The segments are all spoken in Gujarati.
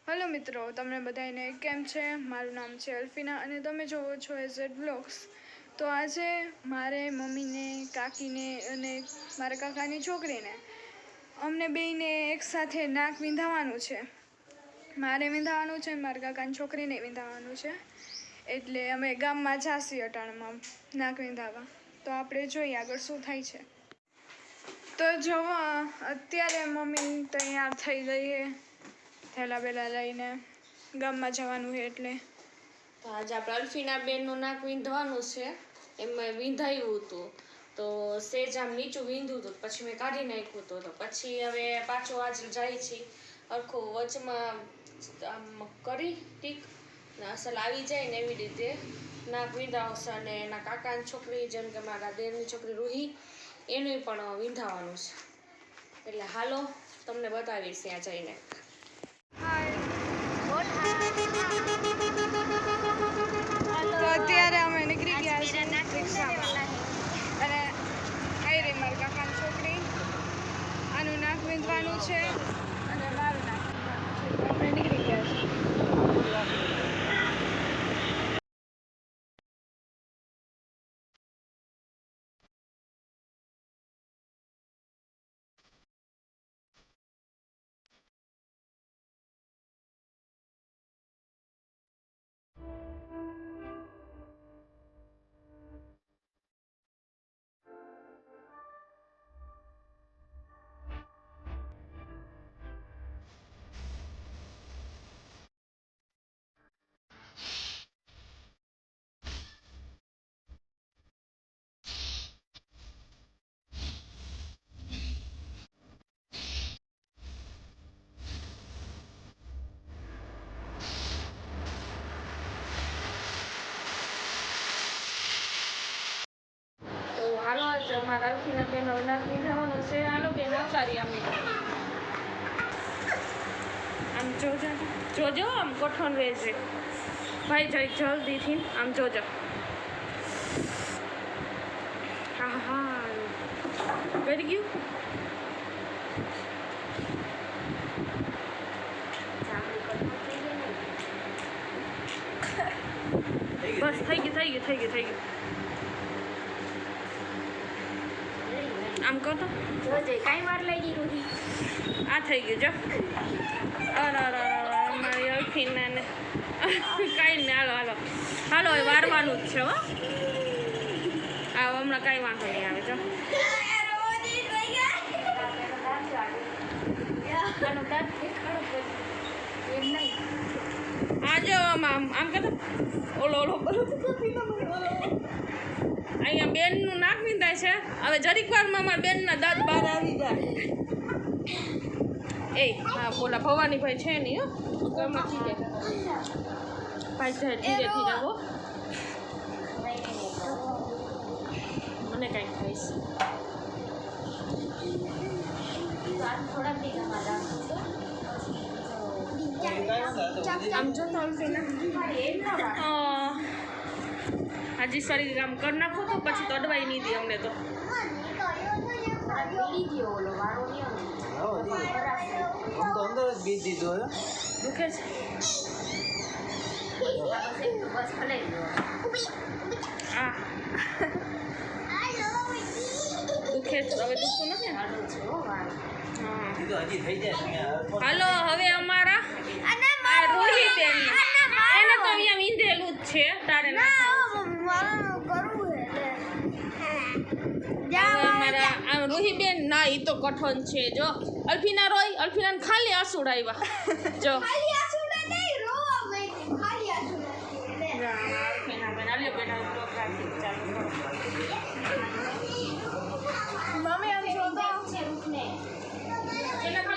હેલો મિત્રો, તમને બધાને કેમ છે? મારું નામ છે અલ્ફીના અને તમે જોવો છો એઝેડ બ્લોગ્સ. તો આજે મારે મમ્મીને, કાકીને અને મારા કાકાની છોકરીને અમને બેયને એકસાથે નાક વિંધાવાનું છે. મારે વિંધાવાનું છે, મારા કાકાની છોકરીને વિંધાવાનું છે. એટલે અમે ગામમાં જાસી અટાણમાં નાક વિંધાવા. તો આપણે જોઈએ આગળ શું થાય છે. તો જોવો અત્યારે મમ્મી તૈયાર થઈ ગઈ છે. થેલા બેલા લઈને ગામમાં જવાનું છે એટલે તો આજે આપણે અલ્ફીના બેનનું નાક વિંધવાનું છે. એમાં વિંધાયું હતું તો સેજ આમ નીચું વિંધું હતું, પછી મેં કાઢી નાખ્યું હતું. તો પછી હવે પાછો આજે જાય છે આખું વચમાં આમ કરી ટીક અસલ આવી જાય ને એવી રીતે નાક વિંધાવશે. અને એના કાકાની છોકરી જેમ કે મારા દેરની છોકરી રૂહી એનું પણ વિંધાવાનું છે. એટલે હાલો તમને બતાવીશ ત્યાં જઈને. તો અત્યારે અમે નીકળી ગયા છીએ રિક્ષામાં અને આવી રહી મારી કાકાની છોકરી. આનું નાક વિંધવાનું છે અને મારું નાક વિંધવાનું છે. તો અમે નીકળી ગયા છીએ. હાલો મારા અલ્ફીના બેન નાક વિંધાવાનું છે. હાલો બેન આવતારી આમ જોજો આમ કઠણ રહેશે ભાઈ, જરી જલ્દીથી આમ જોજો. હા હા કરી ગયું. બસ થઈ ગયું. આમ કહો તો જોજે કાંઈ વાર લઈ ગઈ રૂહી. આ થઈ ગયું જો. અરે મારી અલ્ફીના ને કાંઈ ને હાલો હવે વારવાનું જ છે હો. આ હમણાં કાંઈ વાંધો નહીં આવે જો. આ જો આમ કહેતો ઓલો અહીંયા બેનનું નાક વિંધાય છે. હવે જરીક વારમાં મારા બેનના દાંત બહાર આવી જાય. હા બોલા ભવાનીભાઈ છે નહીં હો. હમણાં ધીરે ભાઈ જાય ધીરે હો. મને કાંઈક થઈશ. આમ જોતો હાજી શરીર આમ કરી નાખો તો પછી તો અડવાઈ નહીં દે અમને તો. દુખે છે આ દુખે છે હવે દુખતું નથી. હાલો હવે અમારા રોહી બેન એને તો અહીંયા વિંધેલું જ છે. તારે અમારા આમ રૂહી બેન ના એ તો કઠણ છે જો. અલ્ફીના રોય, અલ્ફીના ખાલી આંસુડ આવ્યા જો. મમ્મી આમ જો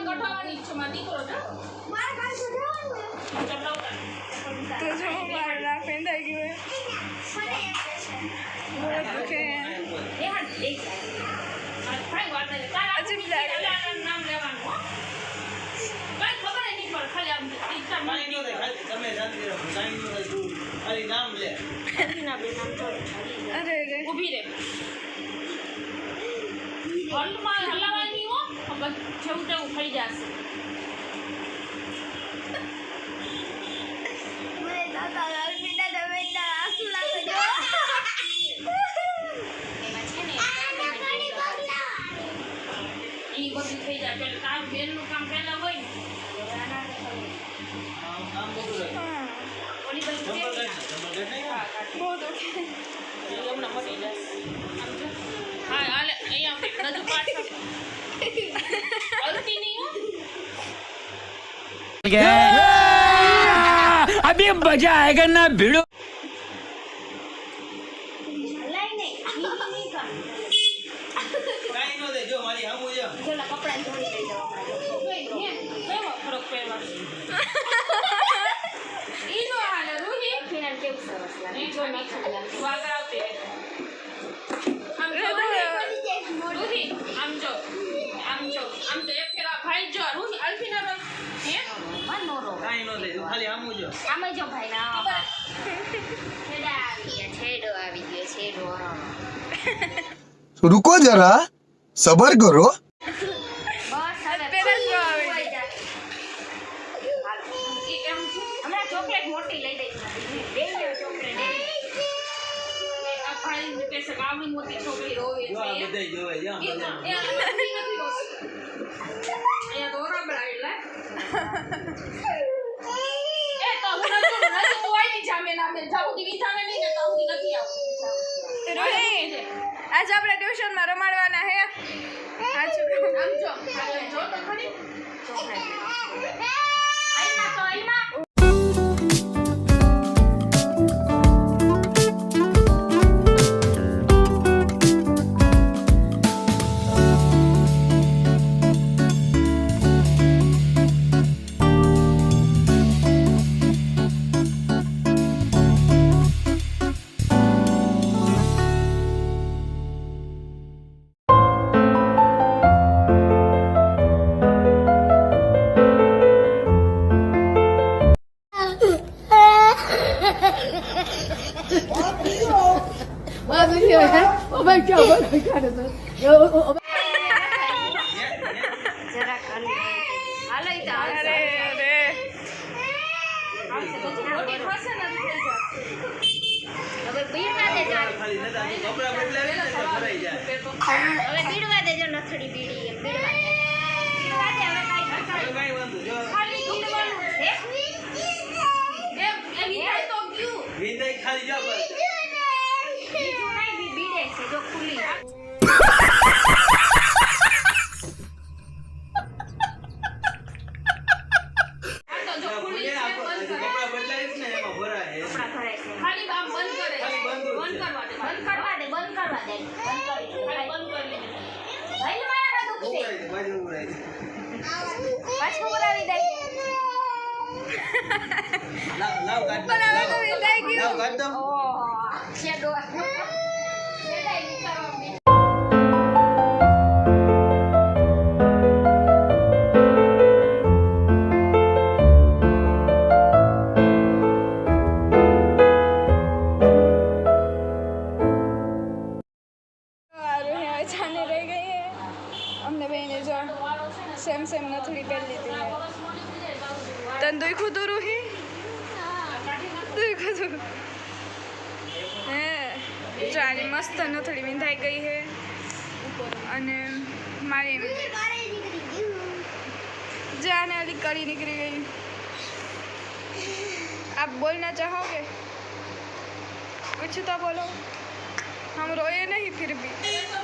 ગઠવાની ઈચ્છા માં દીકરો તો જો મારું નાક વિંધાઈ ગયું. બહુ દુખે. અજીબ લાગે. નામ લેવાનું કઈ ખબર નહીં પડે. ખાલી આમ ઈચ્છા અરે ઊભી રે હલમાં હલાવાય નહીં હો. જેવું તેવું થઈ જશે. બહુ દુખે. હમણાં મટી જશે આમ જો. હા હાલે અહીંયા રજૂ પાછળ અલતી નહીં હો. अभी मजा आएगा ना भिड़ो હલાય નહીં નહીં કર કાઈ નો દેજો મારી હામુ જો જોલા કપડાં ધોઈ લઈ જાવ કેવો ફરક પહેરવા ઈ નો હાલે રૂહી ફિનાલ કેવું સરસ લાગે ઈ જો નાખી તું આગળ આવતી રહે. આમ જો રૂહી આમ જો આમ તો એક ફેરા ભાઈ જો રૂહી અલ્ફીના રોય હે મન નો રો કાઈ નો દેજો ખાલી હામુ જો આમે જો ભાઈ ના છેડા આવી ગયા છેડો આવી ગયો છેડો रुको जरा सबर करो બસ હવે પેલા જ આવે. ઈ એમ છે હમણાં ચોકલેટ મોટી લઈ દઈશ બે ચોકલેટ આ ભાઈ કે છે આવડી મોટી છોકરી રોવે જો આ છે બધાય જોવે જા ઈ તો મજા એ નથી રોતી. અહીંયા તો ઓરાબડા એટલે એ તો હું નથી તું આવી જામે ના બે જાવું દી વિધાને નહીં ને તો હું નથી આવું. રોહી, આજે આપણે ટ્યુશનમાં રમાડવાના હે. સાચું કહું. આમ જો તો ખરી આઈમાં તો આઈમાં જરા કરી હાલો ઈ તો અરે આવશે રે. આવશે તો જ્યાં મોટી બોલો. ફસે નથી થઈ જશે. હવે બીડવા દેજો ખાલી નતા કપડા બદલાવી ને તો ભરાઈ જાય હવે બીડવા દેજો નથડી બીડી એમ બીડવા દે બીડવા દે હવે કાઈ તો નથડી કાઈ વાંધો જો ખાલી ગીરવાનું હે એ વિધાય તો ગયું વિંદાઈ ખાલી જા બસ બીજું નહીં બીડે છે જો ખુલ્લી આ તો જો ખુલ્લી છે બંધ કરે. કપડા બદલાવી ને એમાં ભરાય કપડા ભરાય છે ખાલી આમ બંધ કરે ખાલી બંધ જ છે. બંધ કરવા દે બંધ બંધ કરવા દે બંધ કરી દે ખાલી બંધ કરી લે. ભાઈ મારા દુખશે ઉભરાય છે બાજુ ઉભરાય છે પાછું કરાવી દે લાવ કાઢ પણ હવે તો વિંધાઈ ગયું. લાવ કાઢ દો છેડો છેડાઈ નીકળવા સારું હે, હવે જાને રહી ગઈ હે. અમને બેને જો સેમ નથડી પહેરી લીધી હે. તને દુખ્યું તું રૂહી? દુખ્યું તું હે. જો આની મસ્ત નથડી વિંધાઈ ગઈ હે અને મારી જાને અલી કડી નીકળી ગઈ. आप बोलना चाहोगे कुछ तो बोलो हम रोए नहीं फिर भी તો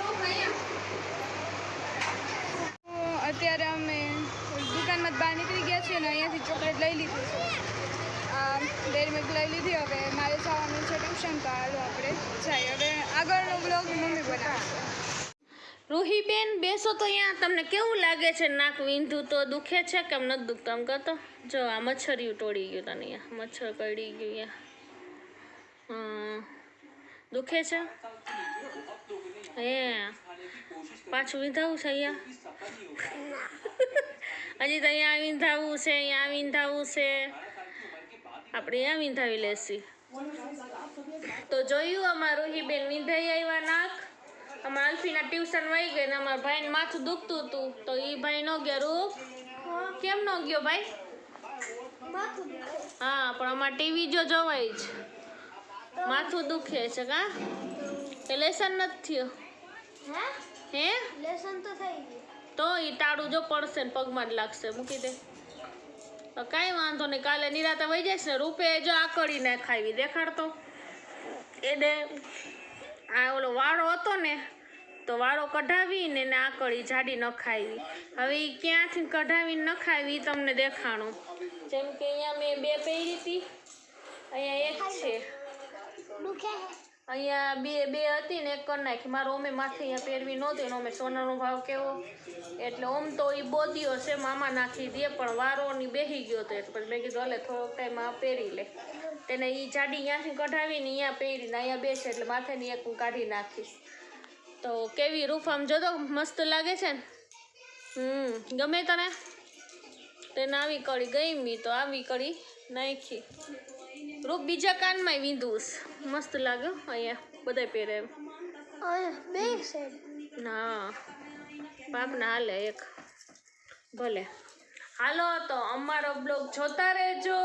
અત્યારે અમે દુકાનમાં બહાર નીકળી ગયા છીએ ને અહીંયાથી ચોકલેટ લઈ લીધી છે. ડેરી મિલ્ક લઈ લીધી. હવે મારે જવાનું છે ટ્યુશન તો હાલો આપણે જઈએ. હવે આગળનો બ્લોગ મમ્મી બનાવશે. રૂહીબેન બેસો તો અહીંયા તમને કેવું લાગે છે? નાક વીંધું તો દુખે છે કેમ નથી દુખતું? આમ કરતો જો આ મચ્છરિયું તોડી ગયું તને અહીંયા મચ્છર કરડી ગયું અહીંયા દુખે છે હે પાછું વિંધાવું છે અહીંયા હજી તો અહીંયા વિંધાવું છે અહીંયા વિંધાવું છે આપણે અહીંયા વિંધાવી લેશી. તો જોયું અમારું રૂહીબેન વિંધાઈ આવ્યા નાક. અમારા અલ્ફીના ટ્યુશન વહી ગઈ ને અમારા ભાઈને માથું દુખતું હતું તો એ ભાઈ ન ગયા. રૂપ કેમ ન ગયો ભાઈ? હા પણ અમારે ટીવી જો જોવાય જ માથું દુખે છે કા એ લેસન નથી થયો હે લેસન તો થઈ ગયું તો એ તાળું જો પડશે ને પગમાં જ લાગશે મૂકી દે તો કાંઈ વાંધો નહીં, કાલે નિરાતે વહી જઈશ ને. રૂપે જો આકળીને ખાવી દેખાડતો એને. આ ઓલો વાળો હતો ને તો વાળો કઢાવીને એને આકળી જાડી ન ખાવી. હવે ઈ ક્યાંથી કઢાવીને ન ખાવી તમને દેખાણું. જેમ કે અહીંયા મેં 2 પહેરી હતી, અહીંયા 1 છે, અહીંયા બે હતી ને 1 કરી નાખી. મારો ઓમે માથે અહીંયા પહેરવી નહોતી ને ઓમે સોનાનો ભાવ કેવો એટલે ઓમ તો એ બોદીઓ છે મામા નાખી દે, પણ વારોની બેસી ગયો હતો એટલે પછી મેં કીધું હાલે થોડોક ટાઈમ આ પહેરી લે. તેને એ જાડી અહીંયાથી કઢાવીને અહીંયા પહેરીને અહીંયા બેસે એટલે માથેની 1 હું કાઢી નાખીશ. તો કેવી રૂફ આમ જોતો મસ્ત લાગે છે ને. ગમે તને? તેને આવી કળી ગમી તો આવી કળી નાખી. રૂપ બીજા કાનમાં વીંધું મસ્ત લાગે અહીંયા બધા પહેરે એમ. ના પાપના હાલે 1 ભલે. હાલો તો અમારો બ્લોગ જોતા રહેજો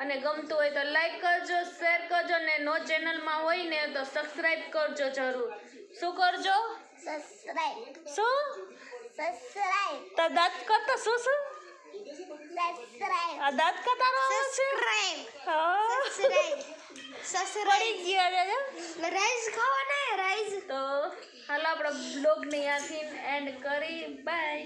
અને ગમતું હોય તો લાઈક કરજો, શેર કરજો ને નો ચેનલમાં હોય ને તો સબસ્ક્રાઈબ કરજો જરૂર. શું કરજો? શું તો દાંત કરતા શું આ દાંત કરતા પડી ગયા રાઈસ ખાવાના રાઈસ. તો હાલો આપણે બ્લોગને ત્યાંથી એન્ડ કરી. બાય.